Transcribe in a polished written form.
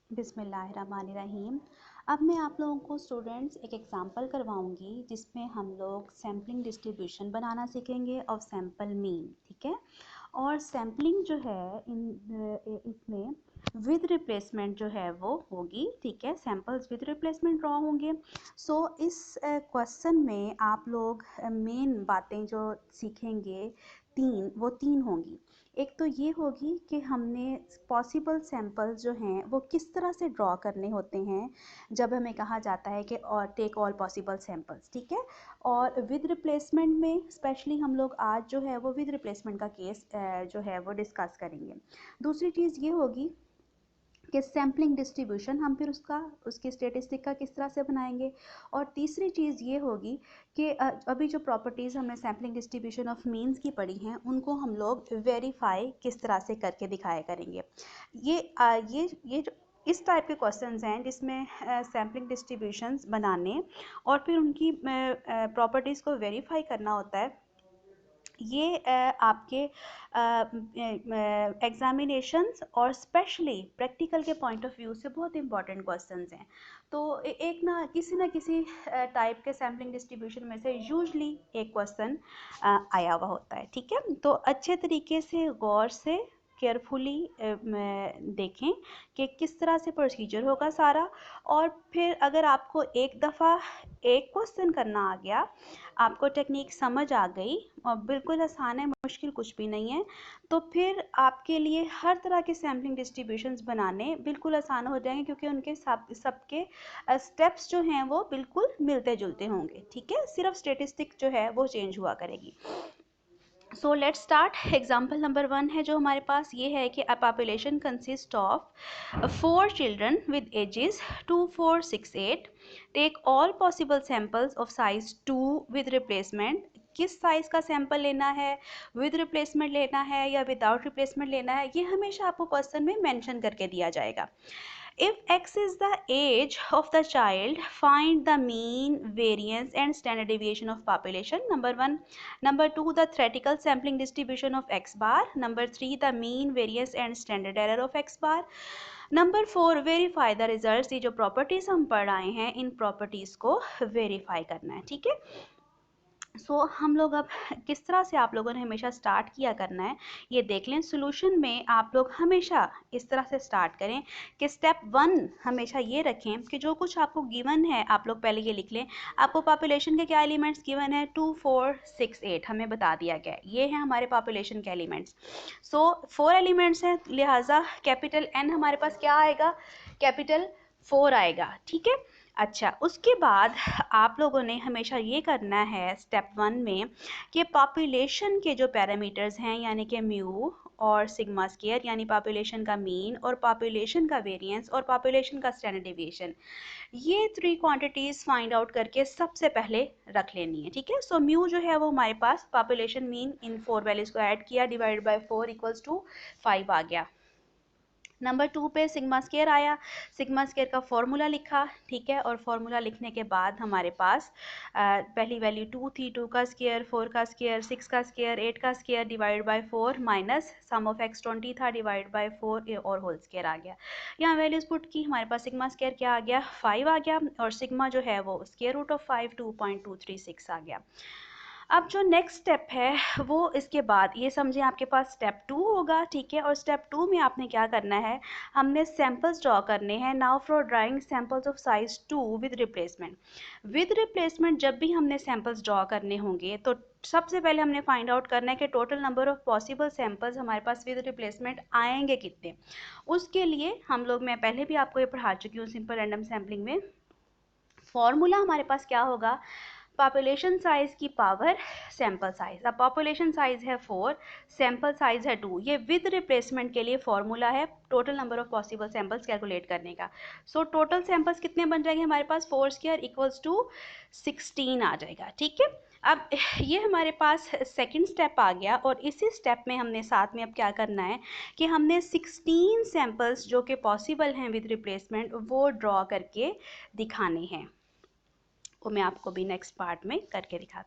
बिस्मिल्लाहिर्रहमानिर्रहीम। अब मैं आप लोगों को स्टूडेंट्स एक एग्जांपल करवाऊंगी जिसमें हम लोग सैम्पलिंग डिस्ट्रीब्यूशन बनाना सीखेंगे ऑफ सैम्पल मीन, ठीक है। और सैम्पलिंग जो है इसमें विद रिप्लेसमेंट जो है वो होगी, ठीक है। सैम्पल्स विद रिप्लेसमेंट ड्रॉ होंगे। सो इस क्वेश्चन में आप लोग मेन बातें जो सीखेंगे वो तीन होंगी। एक तो ये होगी कि हमने पॉसिबल सैंपल्स जो हैं वो किस तरह से ड्रॉ करने होते हैं जब हमें कहा जाता है कि और टेक ऑल पॉसिबल सैंपल्स, ठीक है। और विद रिप्लेसमेंट में स्पेशली हम लोग आज जो है वो विद रिप्लेसमेंट का केस जो है वो डिस्कस करेंगे। दूसरी चीज़ ये होगी कि सैम्पलिंग डिस्ट्रीब्यूशन हम फिर उसकी स्टेटिस्टिक का किस तरह से बनाएंगे। और तीसरी चीज़ ये होगी कि अभी जो प्रॉपर्टीज़ हमने सैम्पलिंग डिस्ट्रीब्यूशन ऑफ मीन्स की पढ़ी हैं उनको हम लोग वेरीफाई किस तरह से करके दिखाया करेंगे। ये जो इस टाइप के क्वेश्चंस हैं जिसमें सैम्पलिंग डिस्ट्रीब्यूशंस बनाने और फिर उनकी प्रॉपर्टीज़ को वेरीफाई करना होता है। ये आपके एग्जामिनेशंस और स्पेशली प्रैक्टिकल के पॉइंट ऑफ व्यू से बहुत इंपॉर्टेंट क्वेश्चंस हैं। तो एक ना किसी टाइप के सैम्पलिंग डिस्ट्रीब्यूशन में से यूजली एक क्वेश्चन आया हुआ होता है, ठीक है। तो अच्छे तरीके से गौर से केयरफुली देखें कि किस तरह से प्रोसीजर होगा सारा। और फिर अगर आपको एक दफ़ा एक क्वेश्चन करना आ गया, आपको टेक्निक समझ आ गई और बिल्कुल आसान है, मुश्किल कुछ भी नहीं है, तो फिर आपके लिए हर तरह के सैम्पलिंग डिस्ट्रीब्यूशंस बनाने बिल्कुल आसान हो जाएंगे क्योंकि उनके सबके स्टेप्स जो हैं वो बिल्कुल मिलते जुलते होंगे, ठीक है। सिर्फ स्टेटिस्टिक जो है वो चेंज हुआ करेगी। So let's start. Example number 1 है जो हमारे पास, ये है कि a population consist of 4 children with ages 2, 4, 6, 8। Take all possible samples of size 2 with replacement. किस साइज़ का सैंपल लेना है, विद रिप्लेसमेंट लेना है या विदाउट रिप्लेसमेंट लेना है, ये हमेशा आपको क्वेश्चन में मेंशन करके दिया जाएगा। If x is the age of the child, find the mean, variance and standard deviation of population. Number 1. Number 2, the theoretical sampling distribution of x bar. Number 3, the mean, variance and standard error of x bar. Number 4, verify the results. ये जो properties हम पढ़ आए हैं इन properties को verify करना है, ठीक है। हम लोग अब किस तरह से आप लोगों ने हमेशा स्टार्ट किया करना है ये देख लें। सोल्यूशन में आप लोग हमेशा इस तरह से स्टार्ट करें कि स्टेप 1 हमेशा ये रखें कि जो कुछ आपको गिवन है आप लोग पहले ये लिख लें। आपको पॉपुलेशन के क्या एलिमेंट्स गिवन है, 2, 4, 6, 8 हमें बता दिया गया है, ये हैं हमारे पॉपुलेशन के एलिमेंट्स। 4 एलिमेंट्स हैं, लिहाजा कैपिटल N हमारे पास क्या आएगा, कैपिटल 4 आएगा, ठीक है। अच्छा, उसके बाद आप लोगों ने हमेशा ये करना है स्टेप 1 में कि पॉपुलेशन के जो पैरामीटर्स हैं यानी कि म्यू और सिग्मा स्क्वायर यानी पॉपुलेशन का मीन और पॉपुलेशन का वेरिएंस और पॉपुलेशन का स्टैंडर्ड डेविएशन, ये 3 क्वांटिटीज़ फाइंड आउट करके सबसे पहले रख लेनी है, ठीक है। सो म्यू जो है वो हमारे पास पॉपुलेशन मीन इन 4 वैल्यूज़ को ऐड किया, डिवाइड बाय 4 इक्वल्स टू 5 आ गया। नंबर 2 पे सिग्मा स्क्वायर आया, सिग्मा स्क्वायर का फॉर्मूला लिखा, ठीक है। और फॉर्मूला लिखने के बाद हमारे पास पहली वैल्यू 2 थी, 2 का स्क्वायर, 4 का स्क्वायर, 6 का स्क्वायर, 8 का square divide by 4 minus sum of x 20 था डिवाइड बाय 4 और होल स्क्वायर आ गया। यहाँ वैल्यूज पुट की, हमारे पास सिग्मा स्क्वायर क्या आ गया, 5 आ गया और सिग्मा जो है वो स्क्वायर रूट ऑफ 5 2.236 आ गया। अब जो नेक्स्ट स्टेप है वो इसके बाद ये समझें आपके पास स्टेप 2 होगा, ठीक है। और स्टेप 2 में आपने क्या करना है, हमने सैंपल्स ड्रॉ करने हैं। Now for drawing samples of size 2 with replacement. With replacement जब भी हमने सैंपल्स ड्रॉ करने होंगे तो सबसे पहले हमने फाइंड आउट करना है कि total number of possible samples हमारे पास विद रिप्लेसमेंट आएंगे कितने। उसके लिए हम लोग, मैं पहले भी आपको ये पढ़ा चुकी हूँ सिंपल रैंडम सैम्पलिंग में, फॉर्मूला हमारे पास क्या होगा, पॉपुलेशन साइज की पावर सैंपल साइज। अब पॉपुलेशन साइज है 4, सैंपल साइज है 2, ये विद रिप्लेसमेंट के लिए फॉर्मूला है total number of possible samples calculate करने का। सो टोटल सैंपल्स कितने बन जाएंगे हमारे पास, 4 स्क्वायर इक्वल्स टू 16 आ जाएगा, ठीक है। अब ये हमारे पास सेकंड स्टेप आ गया और इसी स्टेप में हमने साथ में अब क्या करना है कि हमने 16 सैंपल्स जो कि पॉसिबल हैं विद रिप्लेसमेंट वो ड्रॉ करके दिखाने हैं। वो मैं आपको भी नेक्स्ट पार्ट में करके दिखाती हूँ।